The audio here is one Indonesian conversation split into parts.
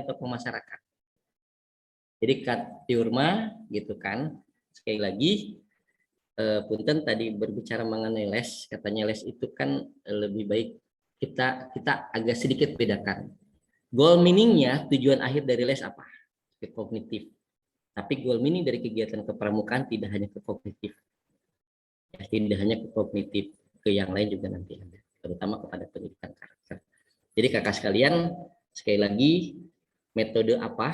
tokoh masyarakat. Jadi Katiurma gitu kan. Sekali lagi punten tadi berbicara mengenai les, katanya les itu kan lebih baik kita agak sedikit bedakan. Goal meaningnya, tujuan akhir dari les apa? Ke kognitif. Tapi goal meaning dari kegiatan kepramukaan tidak hanya ke kognitif. Ya, tidak hanya ke kognitif, ke yang lain juga nanti ada, terutama kepada pendidikan karakter. Jadi kakak sekalian, sekali lagi metode apa,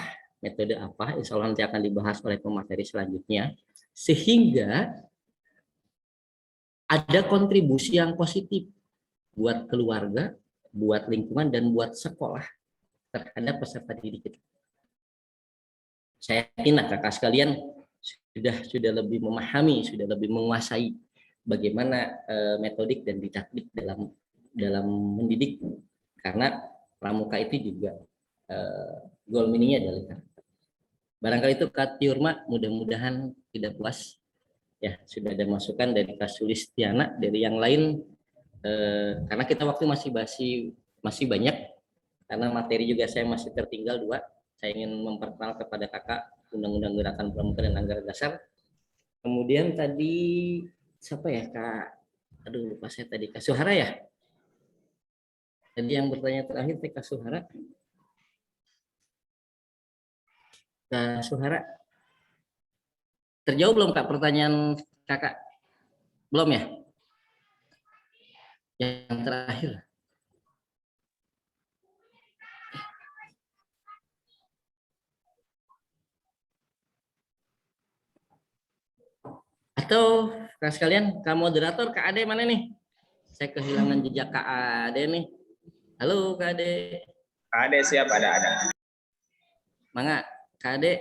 insya Allah nanti akan dibahas oleh pemateri selanjutnya, sehingga ada kontribusi yang positif buat keluarga, buat lingkungan, dan buat sekolah terhadap peserta didik kita. Saya yakin kakak sekalian sudah lebih memahami, sudah lebih menguasai bagaimana metodik dan didaktik dalam mendidik, karena pramuka itu juga goal meaningnya adalah karakter. Barangkali itu Kak Tiurma, mudah-mudahan tidak puas ya, sudah ada masukan dari Kak Sulistiana, dari yang lain, karena kita waktu masih banyak, karena materi juga saya masih tertinggal 2. Saya ingin memperkenalkan kepada kakak Undang-Undang Gerakan Pramuka dan Anggaran Dasar. Kemudian tadi siapa ya Kak? Aduh lupa saya tadi, Kak Suhara ya? Tadi yang bertanya terakhir Kak Suhara. Kak Suhara, terjawab belum Kak pertanyaan kakak? Belum ya? Yang terakhir. Atau Kak sekalian, Kak moderator, Kak Ade mana nih? Saya kehilangan jejak Kak Ade nih. Halo Kak Ade. Kak Ade siap, ada. Mangga, Kak Ade.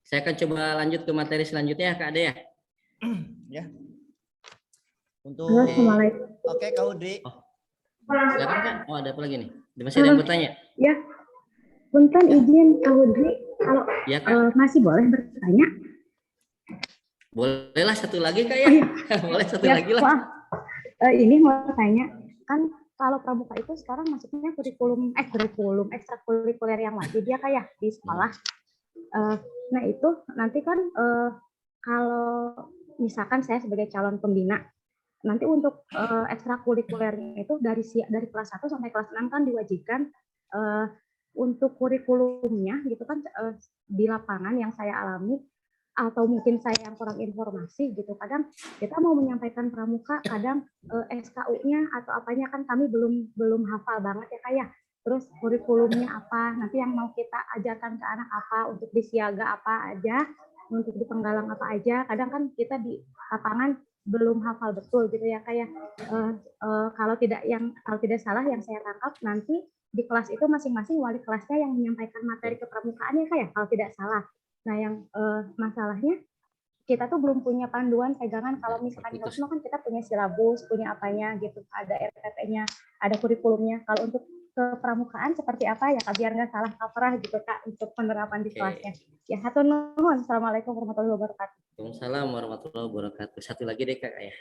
Saya akan coba lanjut ke materi selanjutnya ya Kak Ade ya. Ya. Untuk Oke, Kak Udri. Oh. Silakan Kak. Oh, ada apa lagi nih? Masih ada yang bertanya? Ya. Punten izin Kak Udri, kalau ya, Kak. Masih boleh bertanya? Bolehlah satu lagi Kak ya. Boleh satu ya, lagi lah. Wah. Ini mau tanya, kan kalau pramuka itu sekarang masuknya kurikulum ekstrakurikuler yang wajib ya Kak ya di sekolah. Nah itu nanti kan kalau misalkan saya sebagai calon pembina, nanti untuk ekstrakurikulernya itu dari kelas 1 sampai kelas 6 kan diwajibkan untuk kurikulumnya gitu kan, di lapangan yang saya alami, atau mungkin saya yang kurang informasi gitu, kadang kita mau menyampaikan pramuka, kadang SKU-nya atau apanya kan kami belum hafal banget ya Kak ya. Terus kurikulumnya apa, nanti yang mau kita ajarkan ke anak apa, untuk di siaga apa aja, untuk di penggalang apa aja, kadang kan kita di lapangan belum hafal betul gitu ya Kak ya. Kalau tidak salah yang saya tangkap, nanti di kelas itu masing-masing wali kelasnya yang menyampaikan materi kepramukaan ya Kak ya, kalau tidak salah. Nah yang masalahnya kita tuh belum punya panduan pegangan. Kalau misalkan di kelas kan kita punya silabus, punya apanya gitu, ada RPP-nya, ada kurikulumnya. Kalau untuk kepramukaan seperti apa ya Kak, biar nggak salah kaprah gitu Kak untuk penerapan di kelasnya. Ya, hatur nuhun. Assalamualaikum warahmatullahi wabarakatuh. Waalaikumsalam warahmatullahi wabarakatuh. Satu lagi deh Kak ya.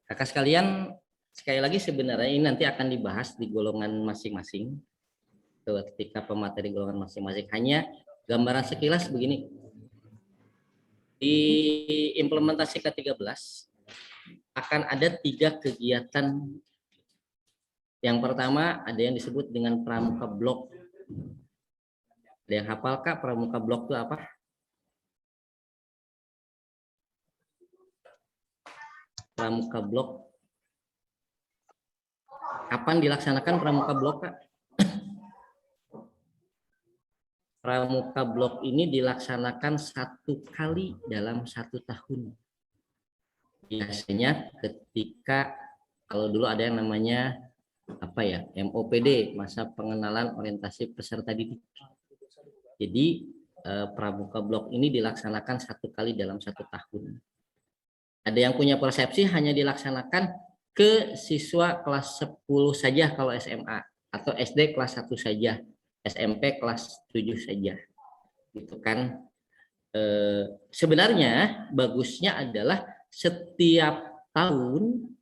Kakak sekalian, sekali lagi sebenarnya ini nanti akan dibahas di golongan masing-masing. Ketika pemateri golongan masing-masing, hanya gambaran sekilas begini. Di implementasi ke-13 akan ada 3 kegiatan. Yang pertama ada yang disebut dengan pramuka blok. Ada yang hafal Kak pramuka blok itu apa? Pramuka blok. Kapan dilaksanakan pramuka blok Kak? Pramuka blok ini dilaksanakan 1 kali dalam 1 tahun. Biasanya ketika, kalau dulu ada yang namanya apa ya, MOPD, masa pengenalan orientasi peserta didik. Jadi pramuka blok ini dilaksanakan 1 kali dalam 1 tahun. Ada yang punya persepsi hanya dilaksanakan ke siswa kelas 10 saja kalau SMA, atau SD kelas 1 saja, SMP kelas 7 saja, gitu kan. Sebenarnya bagusnya adalah setiap tahun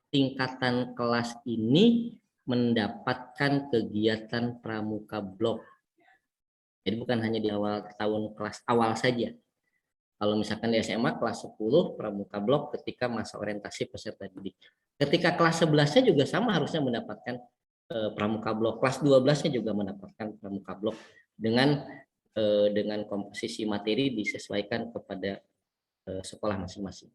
tingkatan kelas ini mendapatkan kegiatan pramuka blok. Jadi bukan hanya di awal tahun kelas awal saja. Kalau misalkan di SMA kelas 10 pramuka blok ketika masa orientasi peserta didik. Ketika kelas 11-nya juga sama harusnya mendapatkan pramuka blok. Kelas 12-nya juga mendapatkan pramuka blok dengan komposisi materi disesuaikan kepada sekolah masing-masing.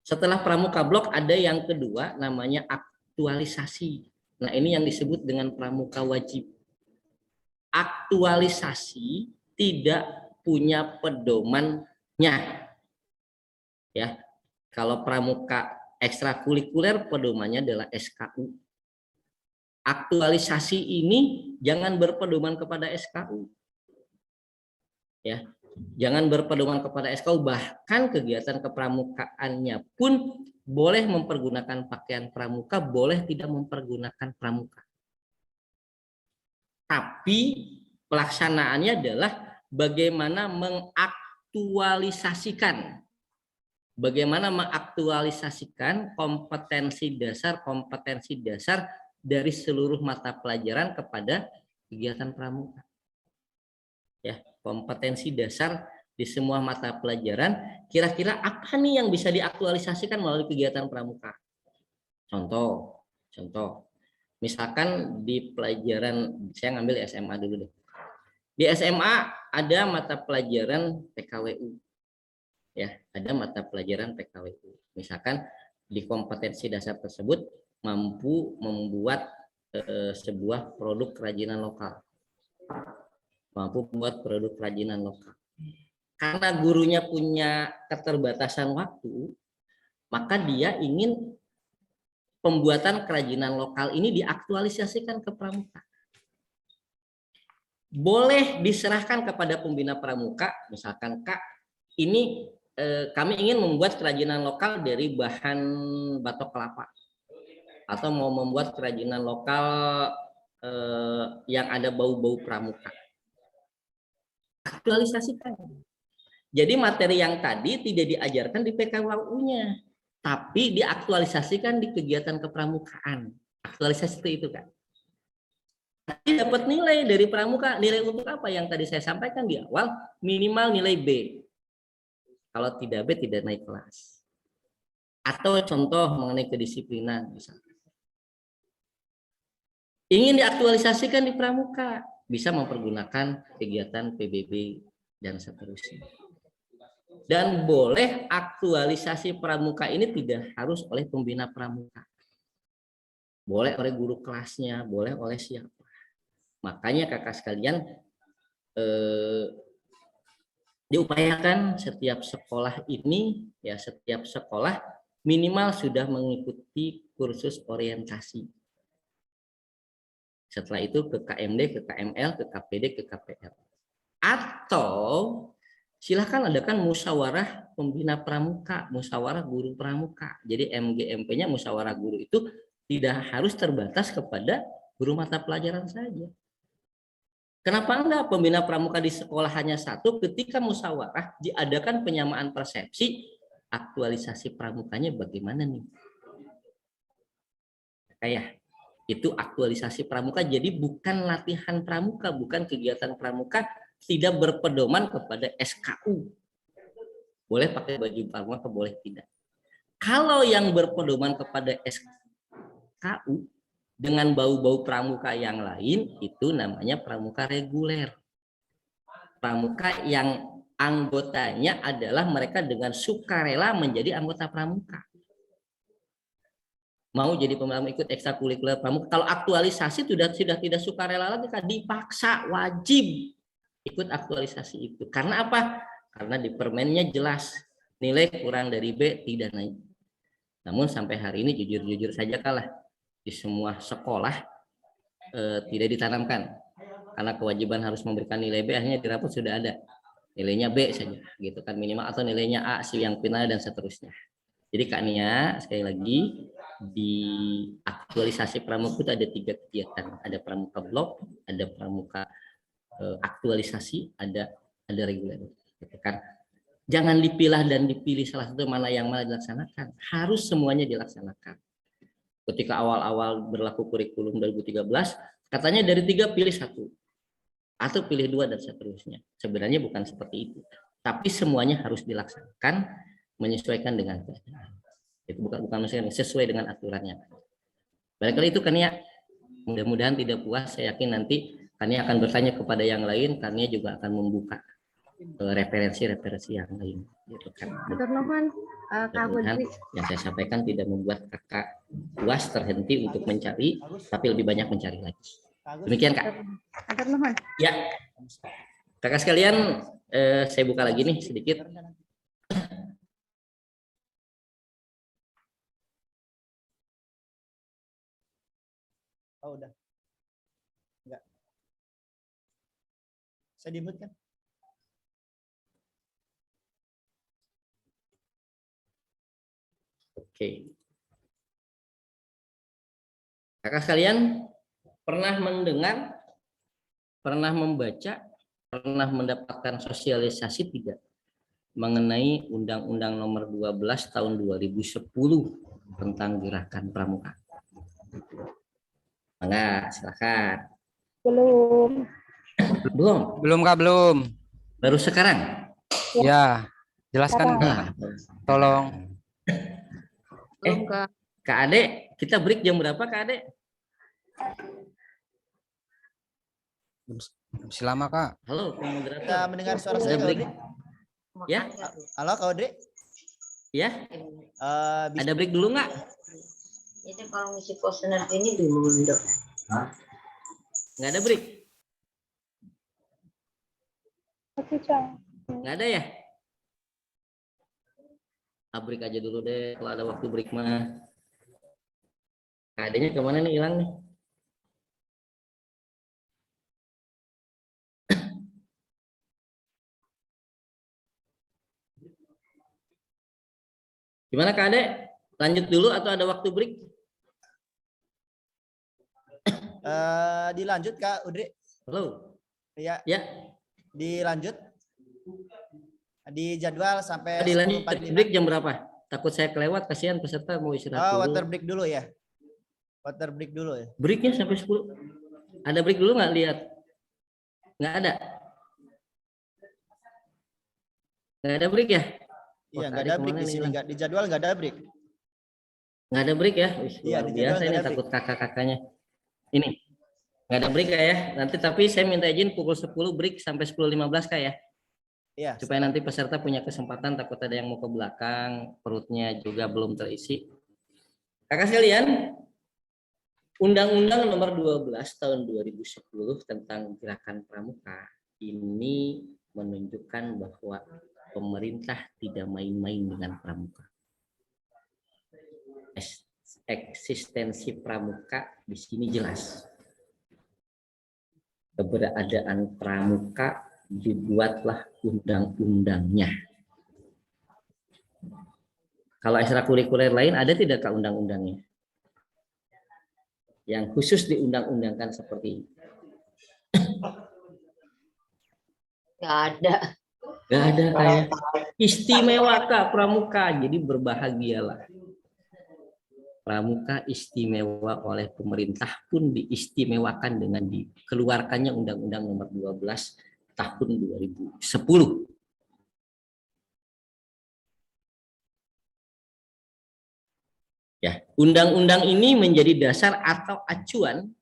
Setelah pramuka blok ada yang kedua namanya aktualisasi. Nah, ini yang disebut dengan pramuka wajib. Aktualisasi tidak punya pedomannya. Ya. Kalau pramuka ekstrakurikuler pedomannya adalah SKU. Aktualisasi ini jangan berpedoman kepada SKU. Ya. Jangan berpedoman kepada SKU, bahkan kegiatan kepramukaannya pun boleh mempergunakan pakaian pramuka, boleh tidak mempergunakan pramuka. Tapi pelaksanaannya adalah bagaimana mengaktualisasikan kompetensi dasar dari seluruh mata pelajaran kepada kegiatan pramuka. Ya, kompetensi dasar di semua mata pelajaran, kira-kira apa nih yang bisa diaktualisasikan melalui kegiatan pramuka? Contoh, misalkan di pelajaran, saya ngambil SMA dulu deh. Di SMA ada mata pelajaran PKWU. Ya, ada mata pelajaran PKWU. Misalkan di kompetensi dasar tersebut mampu membuat sebuah produk kerajinan lokal. Karena gurunya punya keterbatasan waktu, maka dia ingin pembuatan kerajinan lokal ini diaktualisasikan ke pramuka. Boleh diserahkan kepada pembina pramuka, misalkan Kak, ini kami ingin membuat kerajinan lokal dari bahan batok kelapa, atau mau membuat kerajinan lokal yang ada bau-bau pramuka. Aktualisasikan. Jadi materi yang tadi tidak diajarkan di PKWU-nya, tapi diaktualisasikan di kegiatan kepramukaan. Aktualisasi itu kan. Nanti dapat nilai dari pramuka. Nilai untuk apa yang tadi saya sampaikan di awal? Minimal nilai B. Kalau tidak B tidak naik kelas. Atau contoh mengenai kedisiplinan misalnya. Ingin diaktualisasikan di pramuka, bisa mempergunakan kegiatan PBB dan seterusnya. Dan boleh aktualisasi pramuka ini tidak harus oleh pembina pramuka. Boleh oleh guru kelasnya, boleh oleh siapa. Makanya kakak sekalian, diupayakan setiap sekolah ini, ya setiap sekolah minimal sudah mengikuti kursus orientasi. Setelah itu ke KMD, ke KML, ke KPD, ke KPL. Atau silahkan adakan musyawarah pembina pramuka, musyawarah guru pramuka. Jadi MGMP-nya musyawarah guru itu tidak harus terbatas kepada guru mata pelajaran saja. Kenapa enggak pembina pramuka di sekolah hanya satu, ketika musyawarah diadakan penyamaan persepsi, aktualisasi pramukanya bagaimana nih? Kayak itu aktualisasi pramuka, jadi bukan latihan pramuka, bukan kegiatan pramuka, tidak berpedoman kepada SKU. Boleh pakai baju pramuka, boleh tidak. Kalau yang berpedoman kepada SKU dengan bau-bau pramuka yang lain, itu namanya pramuka reguler. Pramuka yang anggotanya adalah mereka dengan sukarela menjadi anggota pramuka. Mau jadi pemain ikut ekstrakurikuler pramuka. Kalau aktualisasi sudah tidak sukarela lagi, dipaksa, wajib ikut aktualisasi itu. Karena apa? Karena di permennya jelas nilai kurang dari B tidak naik. Namun sampai hari ini jujur saja kalah di semua sekolah tidak ditanamkan, karena kewajiban harus memberikan nilai B, hanya di rapot sudah ada nilainya B saja gitu kan minimal, atau nilainya A si yang final dan seterusnya. Jadi Kak Nia, sekali lagi di aktualisasi pramuka itu ada 3 kegiatan, ada pramuka blok, ada pramuka aktualisasi, ada reguler gitu kan. Jangan dipilah dan dipilih salah satu mana yang mana dilaksanakan, harus semuanya dilaksanakan. Ketika awal-awal berlaku kurikulum 2013, katanya dari 3 pilih 1 atau pilih 2 dan seterusnya. Sebenarnya bukan seperti itu. Tapi semuanya harus dilaksanakan menyesuaikan dengan keadaan. Itu bukan sesuai dengan aturannya. Barangkali itu kan ya, mudah-mudahan tidak puas. Saya yakin nanti Kania akan bertanya kepada yang lain, Kania juga akan membuka referensi-referensi yang lain. Gitu kan. Atur nuhun, Kak Mudah-mudahan Budri. yang saya sampaikan tidak membuat kakak puas terhenti untuk mencari, tapi lebih banyak mencari lagi. Demikian Kak. Atur nuhun. Ya, kakak sekalian, saya buka lagi nih sedikit. Oh udah. Enggak. Saya di-mute kan? Oke. Kakak sekalian pernah mendengar, pernah membaca, pernah mendapatkan sosialisasi tidak mengenai Undang-Undang Nomor 12 Tahun 2010 tentang Gerakan Pramuka? Enggak, silakan. Belum. Belum. Belum Kak, belum. Baru sekarang. Ya, jelaskan Sekarang. Kak. Tolong. Kak Ade, kita break jam berapa Kak Ade? Masih lama Kak. Halo, moderator. Kita mendengar suara Ada saya Kak break? Audrey. Ya, Halo Kak Audrey. ya. Bisa Ada break dulu nggak? Itu kalau ngisi kuesioner ini dulu dong. Nggak ada break? Oke, Cang. Nggak ada ya? Break aja dulu deh kalau ada waktu break mah. Kak Adenya kemana nih, hilang nih? Gimana Kak Ade? Lanjut dulu atau ada waktu break? dilanjut Kak Audrey. Halo? Ya, Ya, dilanjut. Di jadwal sampai dilanjut 10.45. break jam berapa? Takut saya kelewat, kasihan peserta mau istirahat Oh, dulu. water break dulu ya. Water break dulu ya. Breaknya sampai 10. Ada break dulu nggak lihat? Nggak ada? Nggak ada break ya? Iya, Wah, nggak tadi ada break kemana di nih, sini, Bang? nggak di jadwal nggak ada break. Nggak ada break ya? Wih, Iya, luar di jadwal biasa nggak ini ada takut kakak-kakaknya. Ini nggak ada break ya? Nanti tapi saya minta izin pukul 10 break sampai 10.15 Kak ya? Iya. Supaya nanti peserta punya kesempatan, takut ada yang mau ke belakang, perutnya juga belum terisi. Kakak sekalian, Undang-Undang Nomor 12 Tahun 2010 tentang Gerakan Pramuka ini menunjukkan bahwa pemerintah tidak main-main dengan pramuka. Eksistensi pramuka di sini jelas. Keberadaan pramuka dibuatlah undang-undangnya. Kalau ekstrakurikuler lain ada tidak Kak undang-undangnya? Yang khusus diundang-undangkan seperti ini? Nggak ada. Gak ada kayak istimewa Kak pramuka, jadi berbahagialah. Pramuka istimewa oleh pemerintah pun diistimewakan dengan dikeluarkannya Undang-Undang Nomor 12 Tahun 2010. Ya, undang-undang ini menjadi dasar atau acuan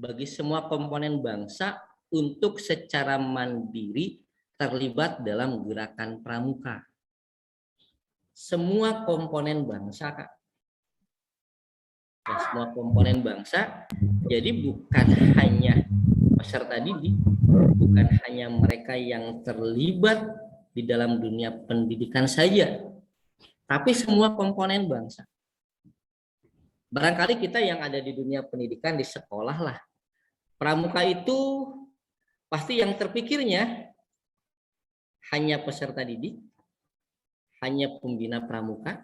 bagi semua komponen bangsa untuk secara mandiri terlibat dalam gerakan pramuka. Semua komponen bangsa, Kak. Ya, semua komponen bangsa. Jadi bukan hanya peserta didik, bukan hanya mereka yang terlibat di dalam dunia pendidikan saja, tapi semua komponen bangsa. Barangkali kita yang ada di dunia pendidikan di sekolah lah, pramuka itu pasti yang terpikirnya hanya peserta didik, hanya pembina pramuka,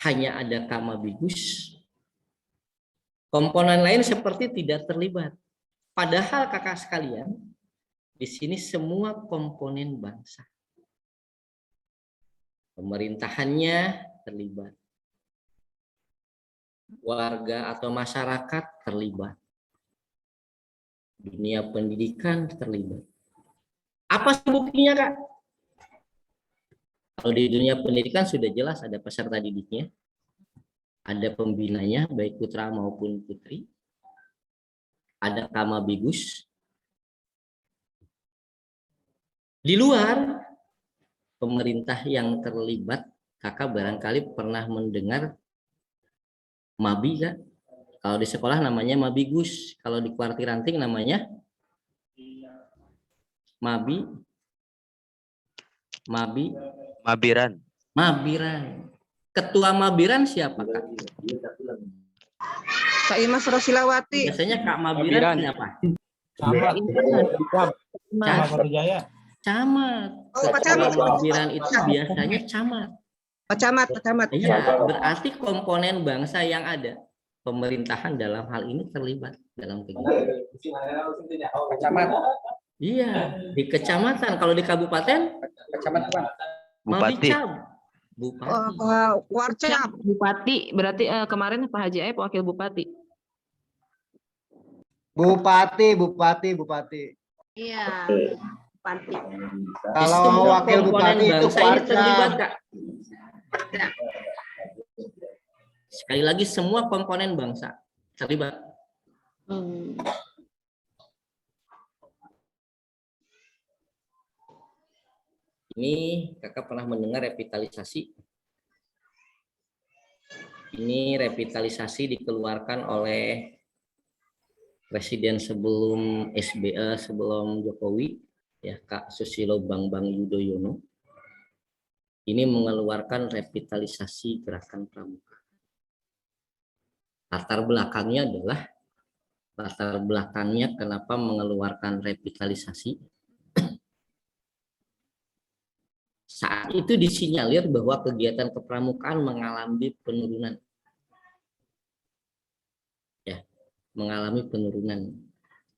hanya ada Kamabigus. Komponen lain seperti tidak terlibat. Padahal kakak sekalian, di sini semua komponen bangsa. Pemerintahannya terlibat. warga atau masyarakat terlibat. Dunia pendidikan terlibat. Apa sih buktinya, Kak? Kalau di dunia pendidikan sudah jelas ada peserta didiknya, ada pembinanya, baik putra maupun putri, ada kamabigus. Di luar pemerintah yang terlibat, Kakak barangkali pernah mendengar Mabi, Kak? Kalau di sekolah namanya Mabigus, kalau di Kuarti Ranting namanya Mabi. Mabiran. Ketua Mabiran siapa, Kak? Kak Imas Rosilawati. Biasanya Kak Mabiran siapa? Camat. Oh, Pak Camat. Ketua Mabiran itu biasanya camat. Pak Camat. Iya, berarti komponen bangsa yang ada. Pemerintahan dalam hal ini terlibat dalam kegiatan. Kecamatan. Iya, di kecamatan. Kalau di kabupaten, Kecamatan. Bupati. Bupati. Warcap. Bupati, berarti kemarin Pak Haji Aib wakil bupati. Bupati. Iya. Bupati. Kalau Semua wakil komponen bupati itu bangsa ini terlibat, Warcap. Kak. Sekali lagi semua komponen bangsa terlibat. Ini Kakak pernah mendengar revitalisasi. Ini revitalisasi dikeluarkan oleh Presiden sebelum SBY, sebelum Jokowi, ya Kak Susilo Bambang Yudhoyono. Ini mengeluarkan revitalisasi gerakan pramuka. Latar belakangnya kenapa mengeluarkan revitalisasi? Saat itu disinyalir bahwa kegiatan kepramukaan mengalami penurunan. Ya, mengalami penurunan.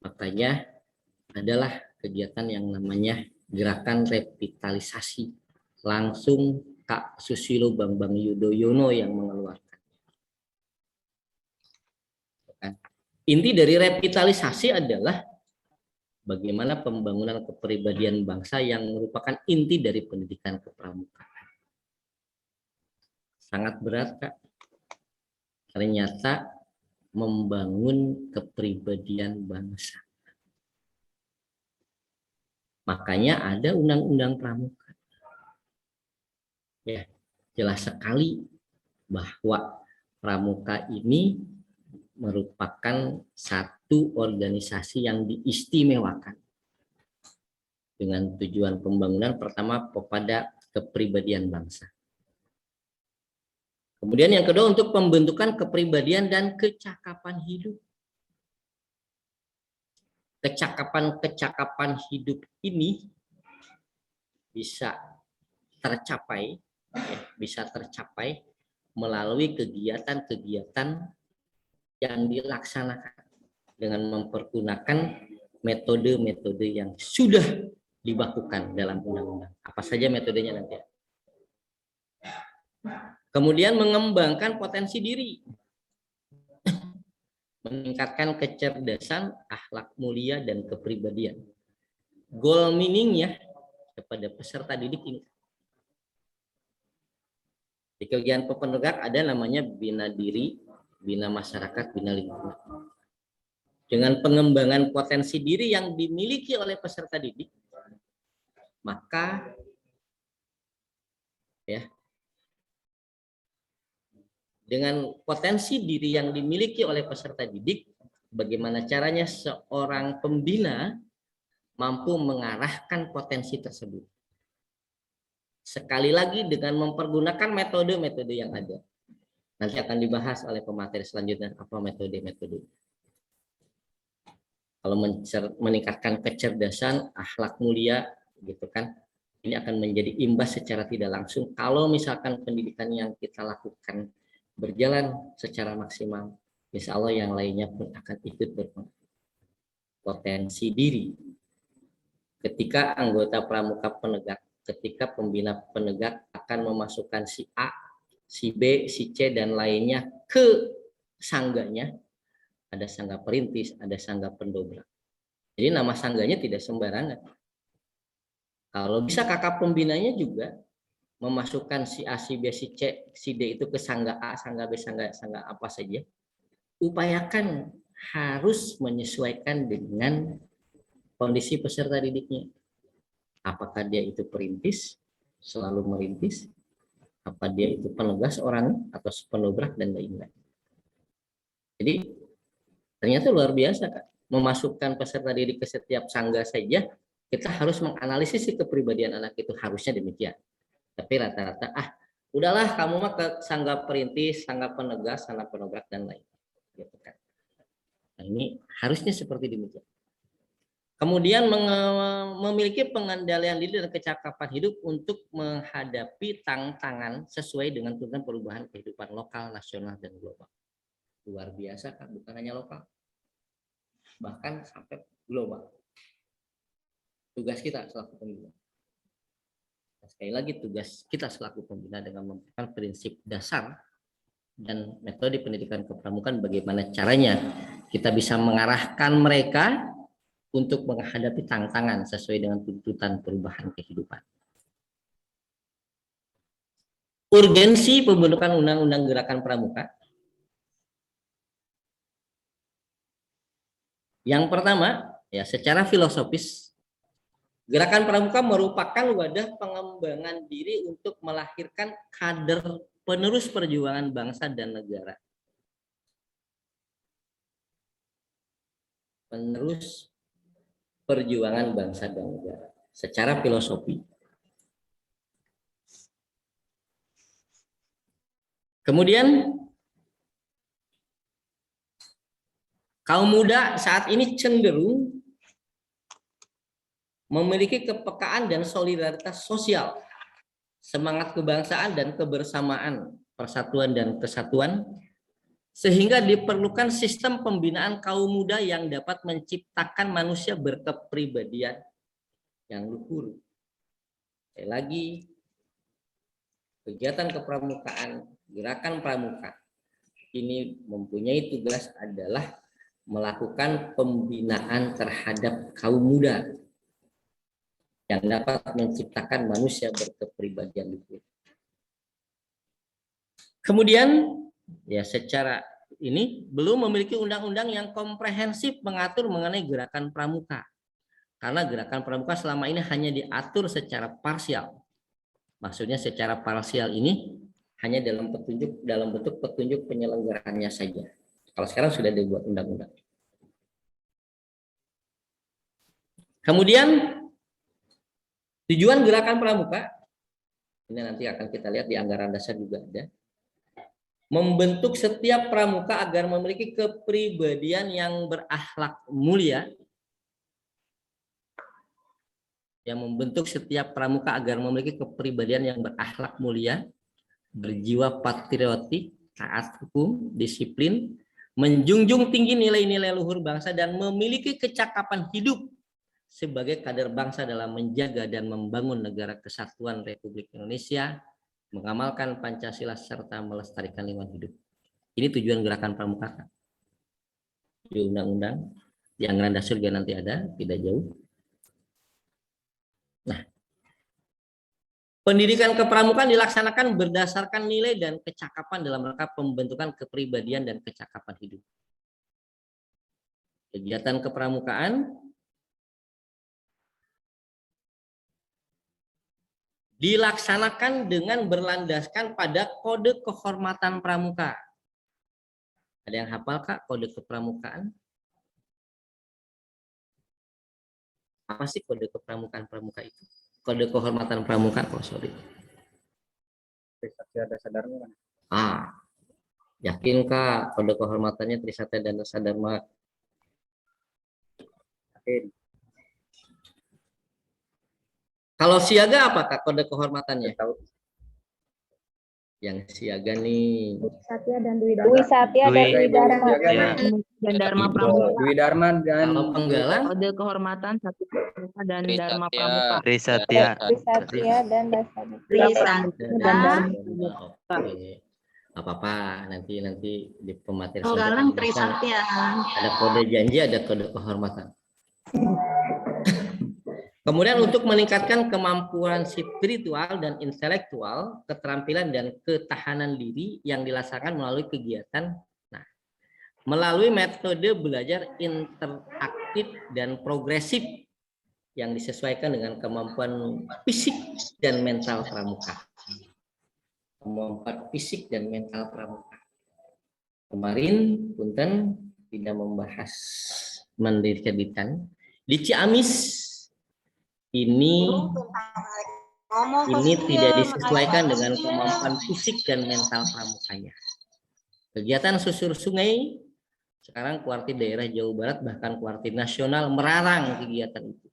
Makanya adalah kegiatan yang namanya gerakan revitalisasi. Langsung Kak Susilo Bambang Yudhoyono yang mengeluarkan. Inti dari revitalisasi adalah bagaimana pembangunan kepribadian bangsa yang merupakan inti dari pendidikan kepramukaan. Sangat berat, Kak. Ternyata membangun kepribadian bangsa. Makanya ada undang-undang pramuka. Ya, jelas sekali bahwa pramuka ini merupakan satu organisasi yang diistimewakan dengan tujuan pembangunan pertama kepada kepribadian bangsa. Kemudian yang kedua untuk pembentukan kepribadian dan kecakapan hidup. Kecakapan hidup ini bisa tercapai melalui kegiatan-kegiatan yang dilaksanakan dengan mempergunakan metode-metode yang sudah dibakukan dalam undang-undang. Apa saja metodenya nanti? Kemudian mengembangkan potensi diri, meningkatkan kecerdasan, akhlak mulia, dan kepribadian. Goal meaningnya kepada peserta didik ini. Di kegiatan penegak ada namanya bina diri, bina masyarakat, bina lingkungan. Dengan pengembangan potensi diri yang dimiliki oleh peserta didik, maka ya, dengan potensi diri yang dimiliki oleh peserta didik, bagaimana caranya seorang pembina mampu mengarahkan potensi tersebut. Sekali lagi dengan mempergunakan metode-metode yang ada. Nanti akan dibahas oleh pemateri selanjutnya apa metode-metode. Kalau meningkatkan kecerdasan, akhlak mulia, gitu kan, ini akan menjadi imbas secara tidak langsung. Kalau misalkan pendidikan yang kita lakukan berjalan secara maksimal, insya Allah yang lainnya pun akan ikut berpotensi diri. Ketika anggota pramuka penegak, ketika pembina penegak akan memasukkan si A, si B, si C, dan lainnya ke sangganya, ada sangga perintis, ada sangga pendobrak. Jadi nama sangganya tidak sembarangan. Kalau bisa kakak pembinanya juga memasukkan si A, si B, si C, si D itu ke sangga A, sangga B, sangga apa saja. Upayakan harus menyesuaikan dengan kondisi peserta didiknya. Apakah dia itu perintis, selalu merintis, apa dia itu penegas orang atau pendobrak dan lain-lain. Jadi ternyata luar biasa, Kak. Memasukkan peserta didik ke setiap sangga saja, kita harus menganalisis kepribadian anak itu, harusnya demikian. Tapi rata-rata, udahlah kamu mah ke sangga perintis, sangga penegas, sangga pendobrak dan lain. Gitu kan. Nah, ini harusnya seperti demikian. Kemudian memiliki pengendalian diri dan kecakapan hidup untuk menghadapi tantangan sesuai dengan tuntutan perubahan kehidupan lokal, nasional, dan global. Luar biasa, Kak, bukan hanya lokal, bahkan sampai global. Tugas kita selaku pembina. Sekali lagi, tugas kita selaku pembina dengan memberikan prinsip dasar dan metode pendidikan kepramukaan, bagaimana caranya kita bisa mengarahkan mereka untuk menghadapi tantangan sesuai dengan tuntutan perubahan kehidupan. Urgensi pembentukan undang-undang gerakan pramuka. Yang pertama, ya secara filosofis, gerakan pramuka merupakan wadah pengembangan diri untuk melahirkan kader penerus perjuangan bangsa dan negara. Penerus perjuangan bangsa dan negara secara filosofi. Kemudian kaum muda saat ini cenderung memiliki kepekaan dan solidaritas sosial, semangat kebangsaan dan kebersamaan, persatuan dan kesatuan, sehingga diperlukan sistem pembinaan kaum muda yang dapat menciptakan manusia berkepribadian yang luhur. Sekali lagi, kegiatan kepramukaan, gerakan pramuka ini mempunyai tugas adalah melakukan pembinaan terhadap kaum muda yang dapat menciptakan manusia berkepribadian luhur. Kemudian, ya secara ini belum memiliki undang-undang yang komprehensif mengatur mengenai gerakan pramuka. Karena gerakan pramuka selama ini hanya diatur secara parsial. Maksudnya secara parsial ini hanya dalam bentuk petunjuk penyelenggaraannya saja. Kalau sekarang sudah dibuat undang-undang. Kemudian tujuan gerakan pramuka, ini nanti akan kita lihat di anggaran dasar juga ada. Membentuk setiap pramuka agar memiliki kepribadian yang berakhlak mulia. Yang membentuk setiap pramuka agar memiliki kepribadian yang berakhlak mulia, berjiwa patriotik, taat hukum, disiplin, menjunjung tinggi nilai-nilai luhur bangsa, dan memiliki kecakapan hidup sebagai kader bangsa dalam menjaga dan membangun negara kesatuan Republik Indonesia, mengamalkan Pancasila, serta melestarikan lingkungan hidup. Ini tujuan gerakan pramuka. Di undang-undang, di anggaran dasar juga nanti ada, tidak jauh. Nah, pendidikan kepramukaan dilaksanakan berdasarkan nilai dan kecakapan dalam rangka pembentukan kepribadian dan kecakapan hidup. Kegiatan kepramukaan dilaksanakan dengan berlandaskan pada kode kehormatan pramuka. Ada yang hafal, Kak, kode kepramukaan? Apa sih kode kepramukaan pramuka itu? Kode kehormatan pramuka, sorry. Trisatya Dasa Dharma. Yakin, Kak, kode kehormatannya Trisatya dan Dasa Dharma? Yakin. Kalau siaga apa, Kak, kode kehormatannya? Yang siaga nih. Satya dan Dwi Dharma. Dan Dharma Pramuka. Dwi Dharma dan Kalau penggalan? Kode kehormatan satu pramuka dan Dharma Pramuka. Trisatya. Satya dan Dasa. Dan Dharma. Oke. Apa-apa, nanti di pemateri Penggalang selanjutnya Trisatya. ada kode janji, ada kode kehormatan. Kemudian untuk meningkatkan kemampuan spiritual dan intelektual, keterampilan dan ketahanan diri yang dilaksanakan melalui kegiatan, nah, melalui metode belajar interaktif dan progresif yang disesuaikan dengan kemampuan fisik dan mental pramuka. Kemampuan fisik dan mental pramuka. Kemarin punten tidak membahas mendirikan di Ciamis. Ini tidak disesuaikan dengan kemampuan fisik dan mental pramukanya. Kegiatan susur sungai sekarang Kuartir daerah Jawa Barat bahkan Kuartir nasional melarang kegiatan itu.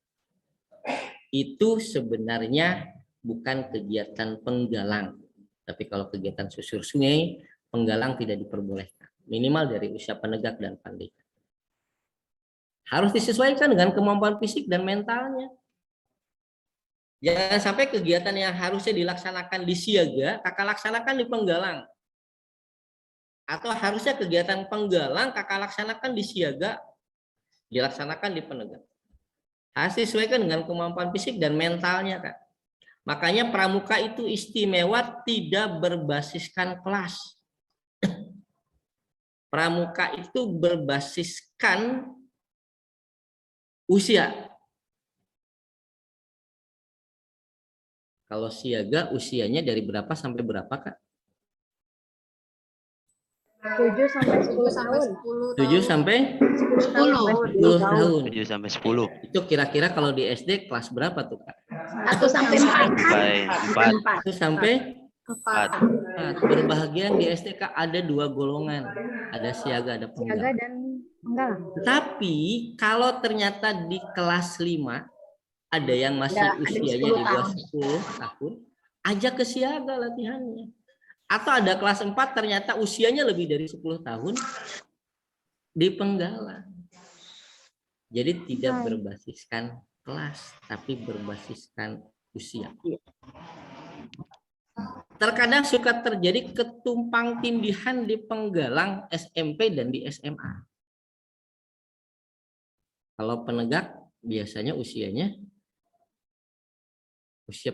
Itu sebenarnya bukan kegiatan penggalang, tapi kalau kegiatan susur sungai penggalang tidak diperbolehkan, minimal dari usia penegak dan pandega. Harus disesuaikan dengan kemampuan fisik dan mentalnya. Jangan sampai kegiatan yang harusnya dilaksanakan di siaga, kakak laksanakan di penggalang. Atau harusnya kegiatan penggalang, kakak laksanakan di siaga, dilaksanakan di penegak. Harus disesuaikan dengan kemampuan fisik dan mentalnya, Kak. Makanya pramuka itu istimewa tidak berbasiskan kelas. Pramuka itu berbasiskan usia. Kalau siaga usianya dari berapa sampai berapa, Kak? 7 sampai 10 tahun. 7 sampai 10 tahun. 10 tahun. 7 sampai 10. Itu kira-kira kalau di SD kelas berapa tuh, Kak? 1 sampai 4. Sampai 4. 1 sampai 4. 4. Berbahagian di SD, Kak, ada 2 golongan. Ada siaga, ada Siaga penggalang. dan penggalang. Tapi kalau ternyata di kelas 5 ada yang masih Ya, ada usianya 10 di bawah 10 tahun, ajak ke siaga latihannya. Atau ada kelas 4 ternyata usianya lebih dari 10 tahun di penggalang. Jadi tidak berbasiskan kelas, tapi berbasiskan usia. Terkadang suka terjadi ketumpang tindihan di penggalang SMP dan di SMA. Kalau penegak biasanya usia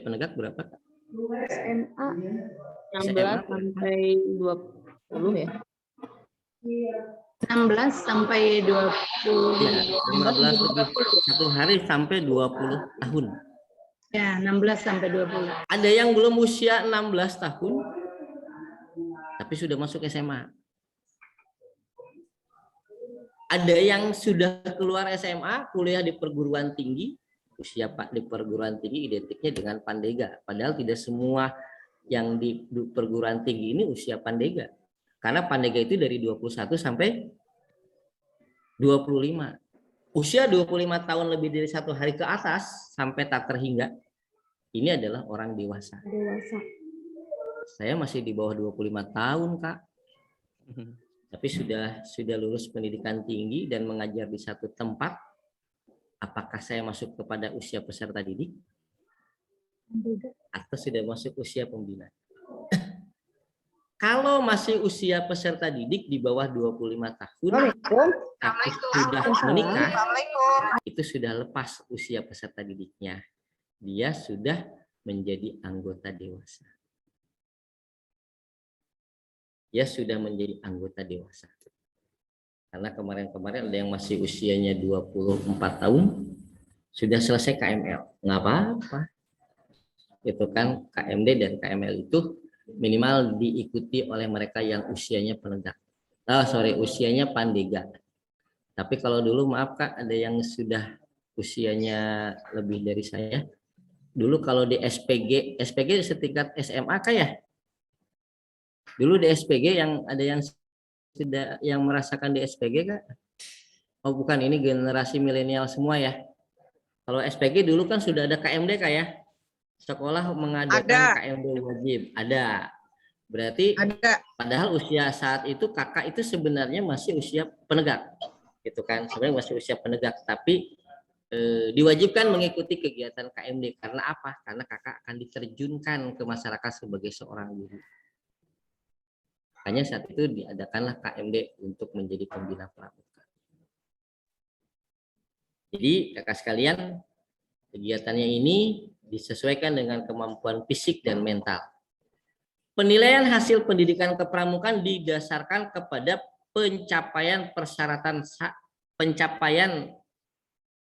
penegak berapa, Kak? SMA 16 sampai 20 ya. 16 sampai 20. Ya, 15 lebih 1 hari sampai 20 tahun. Ya, 16 sampai 20. Ada yang belum usia 16 tahun, tapi sudah masuk SMA. Ada yang sudah keluar SMA, kuliah di perguruan tinggi, usia Pak di perguruan tinggi identiknya dengan pandega. Padahal tidak semua yang di perguruan tinggi ini usia pandega. Karena pandega itu dari 21 sampai 25. Usia 25 tahun lebih dari 1 hari ke atas sampai tak terhingga, ini adalah orang dewasa. dewasa. Saya masih di bawah 25 tahun, Kak. Tapi sudah lulus pendidikan tinggi dan mengajar di satu tempat. Apakah saya masuk kepada usia peserta didik? Atau sudah masuk usia pembina? Kalau masih usia peserta didik di bawah 25 tahun, tapi sudah menikah, itu sudah lepas usia peserta didiknya. Dia sudah menjadi anggota dewasa. Dia sudah menjadi anggota dewasa. Karena kemarin-kemarin ada yang masih usianya 24 tahun, sudah selesai KML. Nggak apa-apa. Itu kan KMD dan KML itu minimal diikuti oleh mereka yang usianya penegak. Usianya pandega. Tapi kalau dulu maaf Kak, ada yang sudah usianya lebih dari saya. Dulu kalau di SPG setingkat SMA Kak ya? Dulu di SPG yang ada yang sudah yang merasakan di SPG Kak? Oh bukan, ini generasi milenial semua ya. Kalau SPG dulu kan sudah ada KMD Kak ya? Sekolah mengadakan KMD wajib. Ada. Berarti Ada. padahal usia saat itu kakak itu sebenarnya masih usia penegak. Gitu kan? Sebenarnya masih usia penegak, tapi diwajibkan mengikuti kegiatan KMD. Karena apa? Karena kakak akan diterjunkan ke masyarakat sebagai seorang guru. Hanya saat itu diadakanlah KMD untuk menjadi pembina pramuka. Jadi kakak sekalian, kegiatannya ini disesuaikan dengan kemampuan fisik dan mental. Penilaian hasil pendidikan kepramukaan didasarkan kepada pencapaian persyaratan pencapaian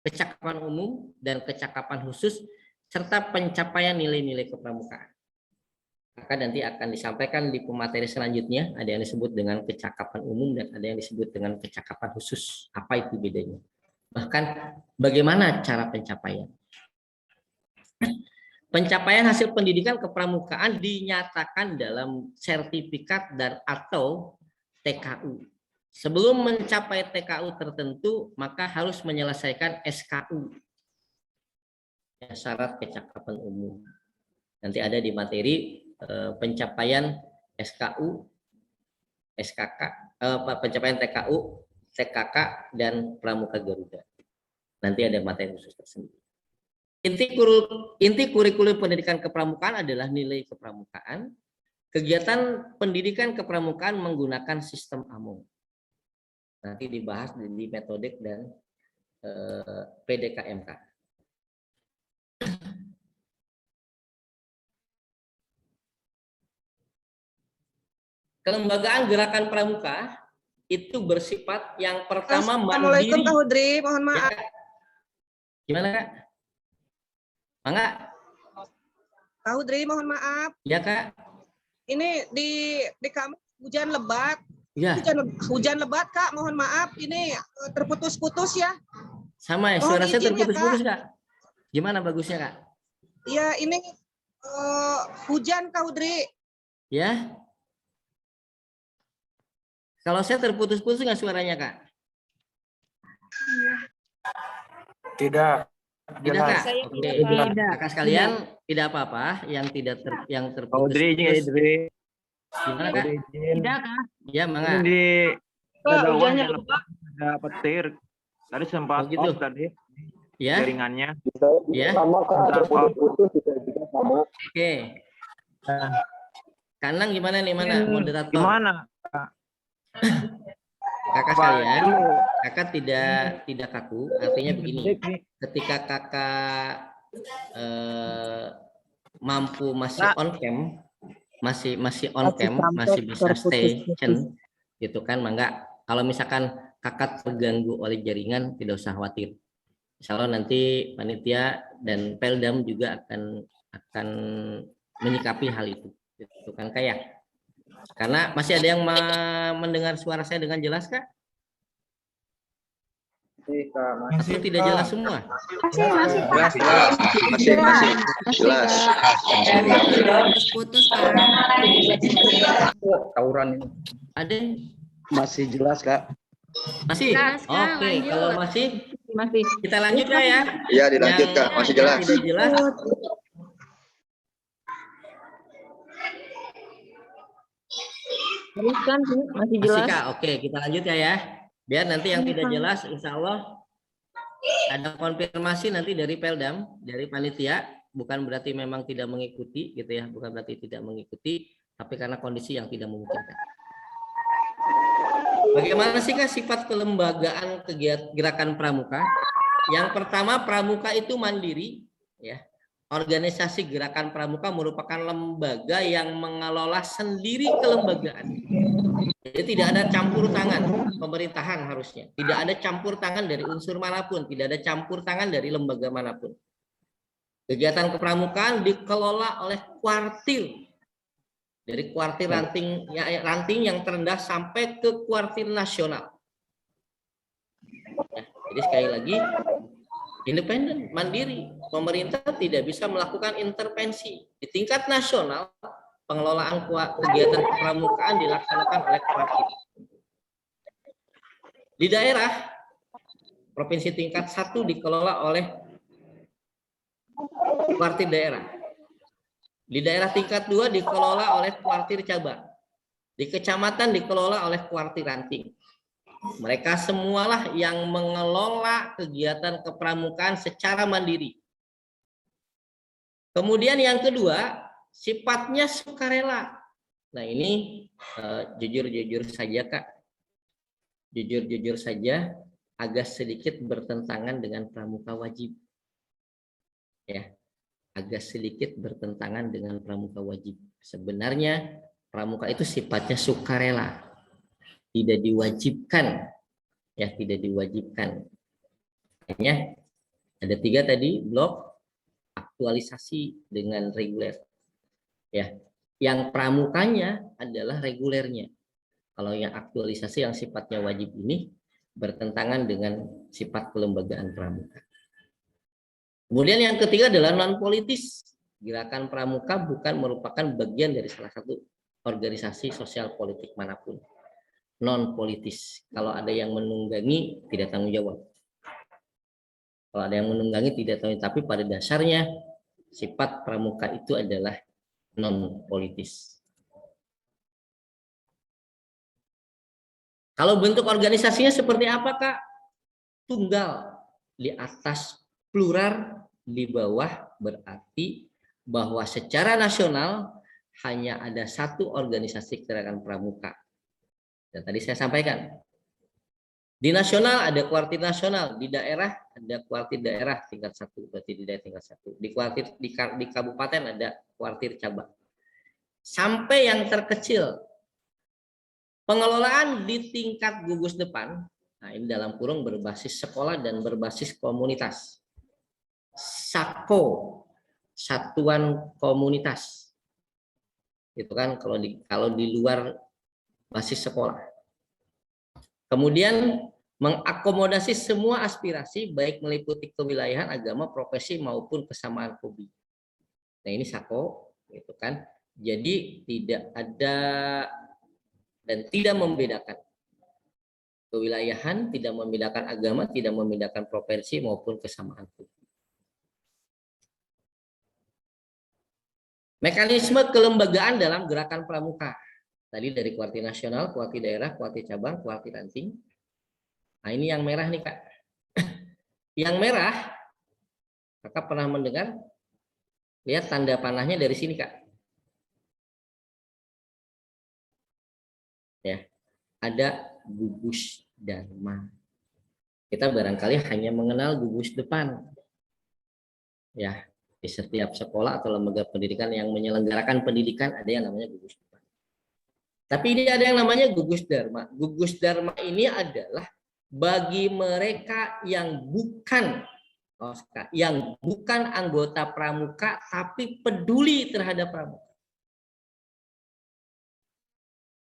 kecakapan umum dan kecakapan khusus serta pencapaian nilai-nilai kepramukaan. Maka nanti akan disampaikan di pemateri selanjutnya, ada yang disebut dengan kecakapan umum dan ada yang disebut dengan kecakapan khusus. Apa itu bedanya? Bahkan bagaimana cara pencapaian? Pencapaian hasil pendidikan kepramukaan dinyatakan dalam sertifikat dan atau TKU. Sebelum mencapai TKU tertentu, maka harus menyelesaikan SKU. Syarat kecakapan umum. Nanti ada di materi pencapaian SKU, SKK, pencapaian TKU, TKK, dan Pramuka Garuda. Nanti ada materi khusus tersendiri. Inti kurikulum pendidikan kepramukaan adalah nilai kepramukaan. Kegiatan pendidikan kepramukaan menggunakan sistem AMO. Nanti dibahas di metodik dan PDKMK. Kelembagaan gerakan pramuka itu bersifat yang pertama Assalamualaikum mandiri. Kak Hudri, mohon maaf. Ya, gimana Kak? Mangga? Kak Hudri, mohon maaf. Ya Kak? Ini di kami hujan lebat. Ya. Hujan lebat Kak, mohon maaf. Ini terputus-putus ya. Sama ya, suara saya terputus-putus Kak. Gimana bagusnya Kak? Ya, ini hujan Kak Hudri. Ya. Kalau saya terputus-putus nggak suaranya Kak? Tidak. Tidak Kak? Oke. Tidak. Kakak sekalian tidak apa-apa yang yang terputus. Gimana Kak? Tidak Kak. Ya, Mangga. Hujannya lebat. Ada petir. Tadi sempat gitu. off tadi Ya. jaringannya. Ya. Oke. Kanang gimana nih, mana moderator? Gimana? Kakak sekalian, kakak tidak kaku, artinya begini. Ketika kakak mampu masih on cam, masih on cam, masih bisa stay tune, gitu kan, mangga. Kalau misalkan kakak terganggu oleh jaringan, tidak usah khawatir. Insya Allah nanti panitia dan Peldam juga akan menyikapi hal itu, gitu kan kayak. Karena masih ada yang mendengar suara saya dengan jelas Kak? Atau tidak jelas semua? Masih Jelas. Putus Kak. Tawuran ini. Ada? Masih jelas Kak. Masih? Jelas, Kak, Oke, lanjut. kalau masih kita lanjut Kak ya. Iya dilanjut Yang Kak, masih jelas. Tidak jelas. Terus kan masih Masih jelas. Kak, oke kita lanjut ya. Biar nanti yang tidak jelas insya Allah ada konfirmasi nanti dari Peldam, dari panitia, bukan berarti memang tidak mengikuti gitu ya, bukan berarti tidak mengikuti, tapi karena kondisi yang tidak memungkinkan. Bagaimana sih Kak sifat kelembagaan kegiatan gerakan pramuka? Yang pertama, pramuka itu mandiri ya. Organisasi gerakan pramuka merupakan lembaga yang mengelola sendiri kelembagaan. Jadi tidak ada campur tangan pemerintahan harusnya. Tidak ada campur tangan dari unsur manapun. Tidak ada campur tangan dari lembaga manapun. Kegiatan kepramukaan dikelola oleh kuartil. Dari kuartil ranting yang terendah sampai ke kuartil nasional. Ya, jadi sekali lagi, independen, mandiri. Pemerintah tidak bisa melakukan intervensi. Di tingkat nasional, pengelolaan kegiatan kepramukaan dilaksanakan oleh kuartil. Di daerah, provinsi tingkat 1 dikelola oleh kuartil daerah. Di daerah tingkat 2 dikelola oleh kuartil cabang. Di kecamatan dikelola oleh kuartil ranting. Mereka semualah yang mengelola kegiatan kepramukaan secara mandiri. Kemudian yang kedua, sifatnya sukarela. Nah ini jujur-jujur saja Kak, jujur-jujur saja agak sedikit bertentangan dengan pramuka wajib. Ya, agak sedikit bertentangan dengan pramuka wajib. Sebenarnya pramuka itu sifatnya sukarela, tidak diwajibkan, ya tidak diwajibkan. Hanya ada 3 tadi blok aktualisasi dengan reguler. Ya, yang pramukanya adalah regulernya. Kalau yang aktualisasi yang sifatnya wajib ini bertentangan dengan sifat kelembagaan pramuka. Kemudian yang ketiga adalah non politis. Gerakan pramuka bukan merupakan bagian dari salah satu organisasi sosial politik manapun. Non politis. Kalau ada yang menunggangi tidak tanggung jawab. Kalau ada yang menunggangi tidak tanggung jawab, tapi pada dasarnya sifat pramuka itu adalah non politis. Kalau bentuk organisasinya seperti apa Kak? Tunggal di atas, plural di bawah, berarti bahwa secara nasional hanya ada satu organisasi gerakan pramuka. Dan tadi saya sampaikan, di nasional ada kuartir nasional, di daerah ada kuartir daerah tingkat 1, berarti di daerah tingkat 1. Di kuartir di kabupaten ada kuartir cabang. Sampai yang terkecil, pengelolaan di tingkat gugus depan, nah ini dalam kurung berbasis sekolah dan berbasis komunitas. SAKO, satuan komunitas. Itu kan kalau di luar basis sekolah. Kemudian mengakomodasi semua aspirasi baik meliputi kewilayahan, agama, profesi maupun kesamaan hobi. Nah, ini SAKO, gitu kan. Jadi tidak ada dan tidak membedakan kewilayahan, tidak membedakan agama, tidak membedakan profesi maupun kesamaan hobi. Mekanisme kelembagaan dalam gerakan pramuka. Tadi dari kuartir nasional, kuartir daerah, kuartir cabang, kuartir ranting. Nah ini yang merah nih Kak. Yang merah, Kakak pernah mendengar? Lihat tanda panahnya dari sini Kak. Ya, ada gugus dharma. Kita barangkali hanya mengenal gugus depan. Ya, di setiap sekolah atau lembaga pendidikan yang menyelenggarakan pendidikan ada yang namanya gugus depan. Tapi ini ada yang namanya gugus dharma. Gugus dharma ini adalah bagi mereka yang bukan anggota pramuka tapi peduli terhadap pramuka.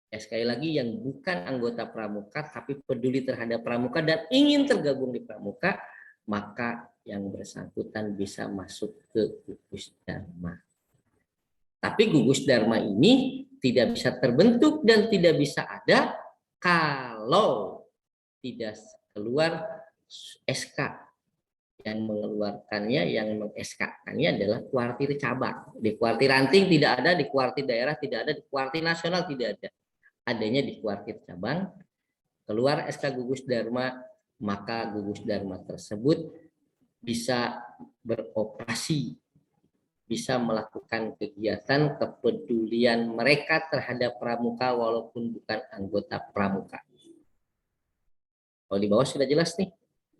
Ya, sekali lagi yang bukan anggota pramuka tapi peduli terhadap pramuka dan ingin tergabung di pramuka, maka yang bersangkutan bisa masuk ke gugus dharma. Tapi gugus dharma ini tidak bisa terbentuk dan tidak bisa ada kalau tidak keluar SK. Yang mengeluarkannya, yang meng-SK-kannya adalah kuartir cabang. Di kuartir ranting tidak ada, di kuartir daerah tidak ada, di kuartir nasional tidak ada. Adanya di kuartir cabang. Keluar SK gugus dharma, maka gugus dharma tersebut bisa beroperasi, bisa melakukan kegiatan kepedulian mereka terhadap pramuka walaupun bukan anggota pramuka. Kalau di bawah sudah jelas nih,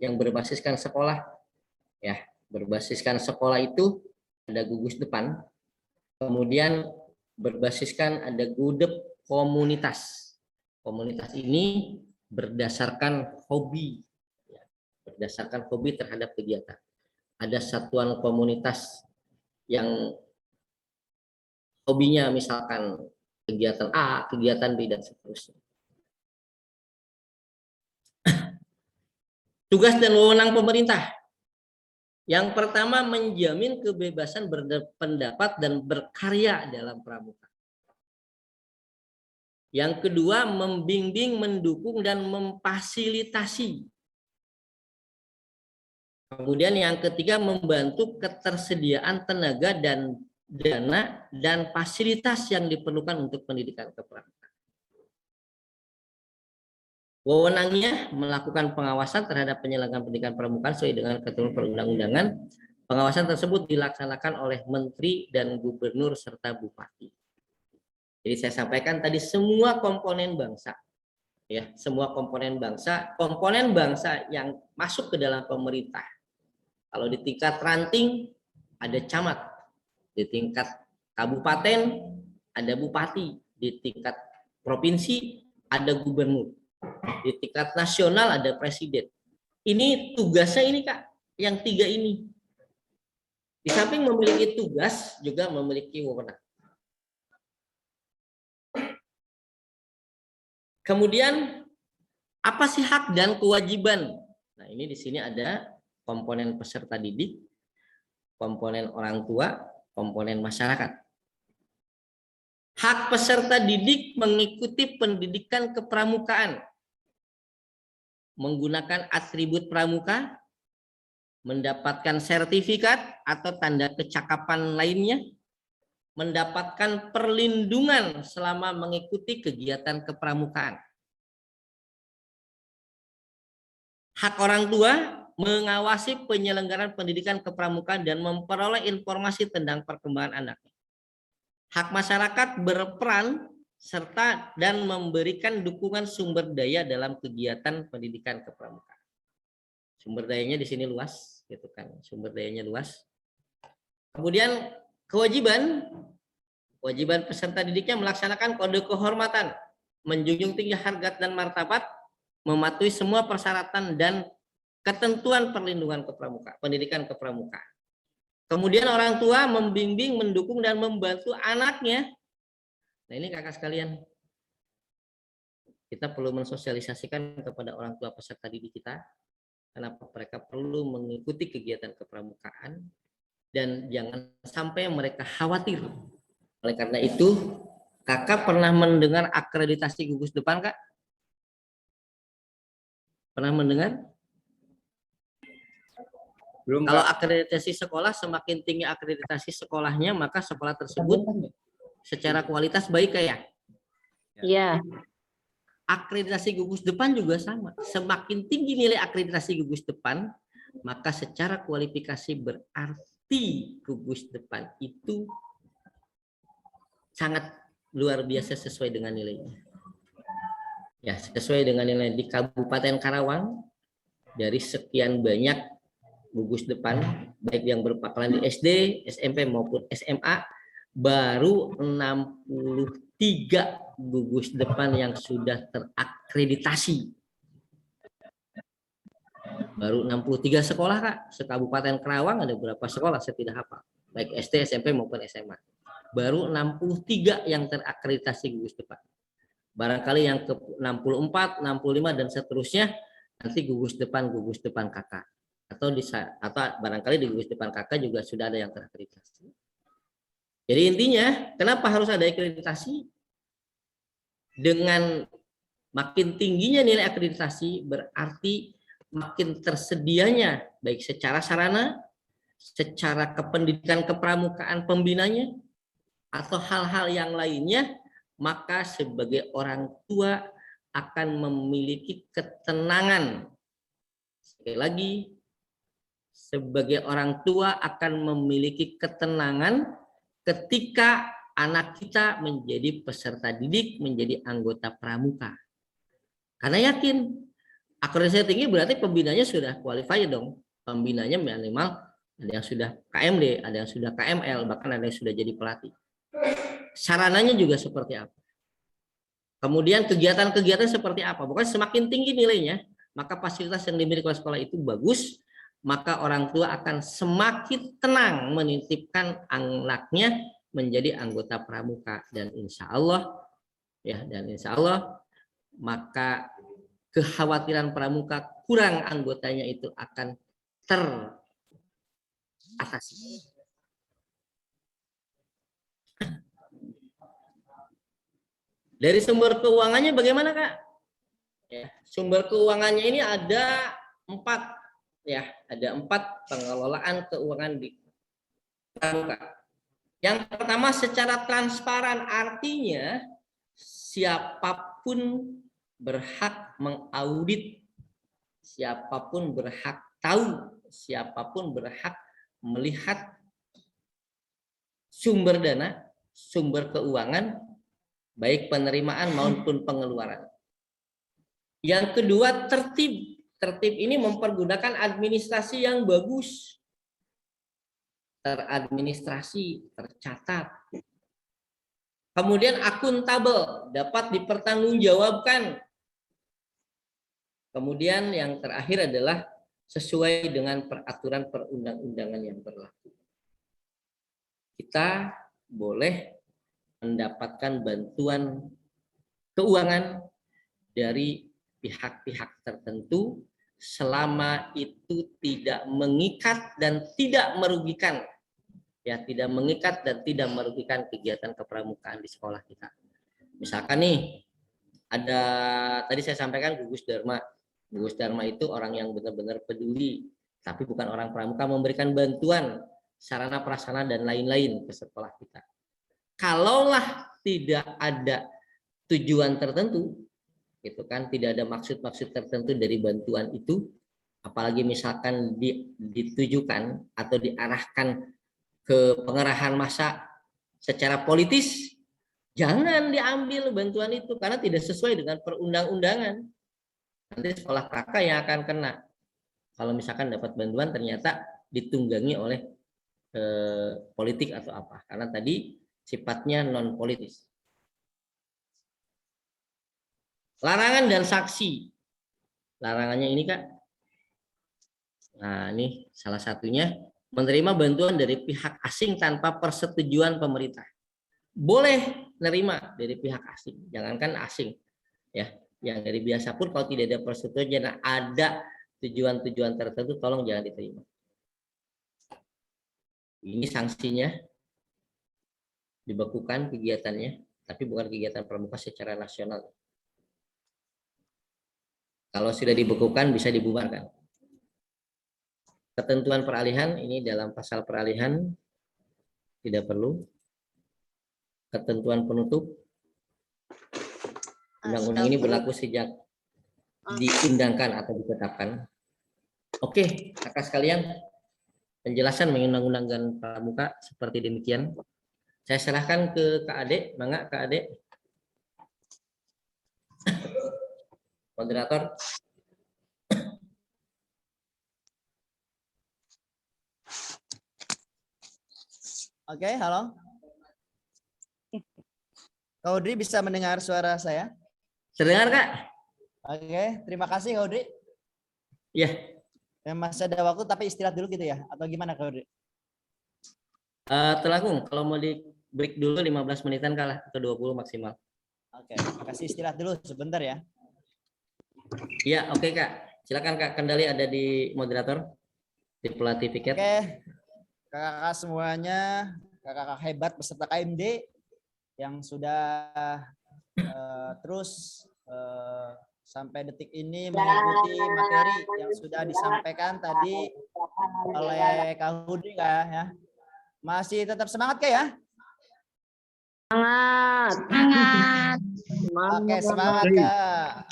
yang berbasiskan sekolah. Ya, berbasiskan sekolah itu ada gugus depan, kemudian berbasiskan ada gudep komunitas. Komunitas ini berdasarkan hobi, berdasarkan hobi terhadap kegiatan. Ada satuan komunitas yang hobinya misalkan kegiatan A, kegiatan B, dan seterusnya. Tugas dan wewenang pemerintah. Yang pertama, menjamin kebebasan berpendapat dan berkarya dalam pramuka. Yang kedua, membimbing, mendukung, dan memfasilitasi. Kemudian yang ketiga, membantu ketersediaan tenaga dan dana dan fasilitas yang diperlukan untuk pendidikan kepramukaan. Wewenangnya melakukan pengawasan terhadap penyelenggaraan pendidikan pramukaan sesuai dengan ketentuan perundang-undangan. Pengawasan tersebut dilaksanakan oleh menteri dan gubernur serta bupati. Jadi saya sampaikan tadi semua komponen bangsa, ya, semua komponen bangsa yang masuk ke dalam pemerintah. Kalau di tingkat ranting ada camat, di tingkat kabupaten ada bupati, di tingkat provinsi ada gubernur, di tingkat nasional ada presiden. Ini tugasnya ini Kak, yang 3 ini. Di samping memiliki tugas juga memiliki wewenang. Kemudian apa sih hak dan kewajiban? Nah, ini di sini ada komponen peserta didik, komponen orang tua, komponen masyarakat. Hak peserta didik mengikuti pendidikan kepramukaan, menggunakan atribut pramuka, mendapatkan sertifikat atau tanda kecakapan lainnya, mendapatkan perlindungan selama mengikuti kegiatan kepramukaan. Hak orang tua mengawasi penyelenggaraan pendidikan kepramukaan dan memperoleh informasi tentang perkembangan anaknya. Hak masyarakat berperan serta dan memberikan dukungan sumber daya dalam kegiatan pendidikan kepramukaan. Sumber dayanya di sini luas, gitu kan? Sumber dayanya luas. Kemudian kewajiban peserta didiknya melaksanakan kode kehormatan, menjunjung tinggi harkat dan martabat, mematuhi semua persyaratan dan ketentuan perlindungan kepramukaan, pendidikan kepramukaan. Kemudian orang tua membimbing, mendukung dan membantu anaknya. Nah, ini kakak sekalian, kita perlu mensosialisasikan kepada orang tua peserta didik kita kenapa mereka perlu mengikuti kegiatan kepramukaan dan jangan sampai mereka khawatir. Oleh karena itu, kakak pernah mendengar akreditasi gugus depan, Kak? Pernah mendengar? Belum, Kalau Kak. akreditasi sekolah, semakin tinggi akreditasi sekolahnya, maka sekolah tersebut secara kualitas baik, Kak, ya? Iya. Akreditasi gugus depan juga sama. Semakin tinggi nilai akreditasi gugus depan, maka secara kualifikasi berarti gugus depan itu sangat luar biasa sesuai dengan nilainya. Ya, sesuai dengan nilai di Kabupaten Karawang, dari sekian banyak gugus depan, baik yang berpangkalan di SD, SMP maupun SMA, baru 63 gugus depan yang sudah terakreditasi. Baru 63 sekolah, Kak. Sekabupaten Karawang ada berapa sekolah? Saya tidak hafal. Baik SD, SMP maupun SMA. Baru 63 yang terakreditasi gugus depan. Barangkali yang ke 64, 65 dan seterusnya nanti gugus depan kakak. Atau barangkali di gugus depan kakak juga sudah ada yang terakreditasi. Jadi intinya, kenapa harus ada akreditasi? Dengan makin tingginya nilai akreditasi berarti makin tersedianya baik secara sarana, secara kependidikan kepramukaan pembinanya, atau hal-hal yang lainnya, maka sebagai orang tua akan memiliki ketenangan. Sekali lagi, sebagai orang tua akan memiliki ketenangan ketika anak kita menjadi peserta didik, menjadi anggota pramuka. Karena yakin, akreditasi tinggi berarti pembinanya sudah qualified dong. Pembinanya minimal ada yang sudah KMD, ada yang sudah KML, bahkan ada yang sudah jadi pelatih. Sarananya juga seperti apa. Kemudian kegiatan-kegiatan seperti apa. Pokoknya semakin tinggi nilainya, maka fasilitas yang dimiliki oleh sekolah itu bagus, maka orang tua akan semakin tenang menitipkan anaknya menjadi anggota pramuka, dan insya Allah maka kekhawatiran pramuka kurang anggotanya itu akan teratasi. Dari sumber keuangannya bagaimana, Kak? Ya, sumber keuangannya ini ada 4, ya, ada 4 pengelolaan keuangan di pramuka. Yang pertama secara transparan, artinya siapapun berhak mengaudit, siapapun berhak tahu, siapapun berhak melihat sumber dana, sumber keuangan baik penerimaan maupun pengeluaran. Yang kedua, tertib. Tertib ini mempergunakan administrasi yang bagus, teradministrasi, tercatat. Kemudian akuntabel, dapat dipertanggungjawabkan. Kemudian yang terakhir adalah sesuai dengan peraturan perundang-undangan yang berlaku. Kita boleh mendapatkan bantuan keuangan dari pihak-pihak tertentu selama itu tidak mengikat dan tidak merugikan. Ya, tidak mengikat dan tidak merugikan kegiatan kepramukaan di sekolah kita. Misalkan nih, ada tadi saya sampaikan Gugus Dharma. Gugus Dharma itu orang yang benar-benar peduli, tapi bukan orang pramuka, memberikan bantuan sarana prasarana dan lain-lain ke sekolah kita. Kalaulah tidak ada tujuan tertentu, gitu kan, tidak ada maksud-maksud tertentu dari bantuan itu, apalagi misalkan ditujukan atau diarahkan ke pengerahan massa secara politis, jangan diambil bantuan itu karena tidak sesuai dengan perundang-undangan. Nanti sekolah kakak yang akan kena kalau misalkan dapat bantuan ternyata ditunggangi oleh politik atau apa, karena tadi sifatnya non politis. Larangan dan saksi. Larangannya ini Kak. Nah, ini salah satunya, menerima bantuan dari pihak asing tanpa persetujuan pemerintah. Boleh nerima dari pihak asing, jangankan asing. Ya, yang dari biasa pun kalau tidak ada persetujuan, ada tujuan-tujuan tertentu, tolong jangan diterima. Ini sanksinya, dibekukan kegiatannya, tapi bukan kegiatan pramuka secara nasional. Kalau sudah dibekukan bisa dibubarkan. Ketentuan peralihan ini dalam pasal peralihan tidak perlu. Ketentuan penutup, undang-undang ini berlaku sejak diundangkan atau ditetapkan. Oke, kakak sekalian, penjelasan mengenai undang-undang pramuka seperti demikian. Saya serahkan ke Kak Ade, mangga Kak Ade. Moderator. Oke, halo. Kak Audrey bisa mendengar suara saya? Terdengar Kak? Oke, terima kasih Kak Audrey. Ya. Ya, masih ada waktu tapi istirahat dulu gitu ya? Atau gimana Kak Audrey? Telanggung, kalau mau di break dulu 15 menitan kalah atau 20 maksimal. Oke, kasih istirahat dulu sebentar ya. Iya, oke Kak. Silakan Kak, kendali ada di moderator, di pelatih piket. Oke, kakak-kakak semuanya, kakak-kakak hebat peserta KMD yang sudah terus sampai detik ini mengikuti materi yang sudah disampaikan tadi oleh Kak Hudi ya. Masih tetap semangat Kak ya? Semangat. Oke, semangat Kak.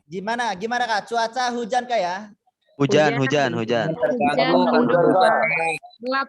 Gimana Kak? Cuaca hujan Kak ya? Hujan. Hujan mendung, Pak. Gelap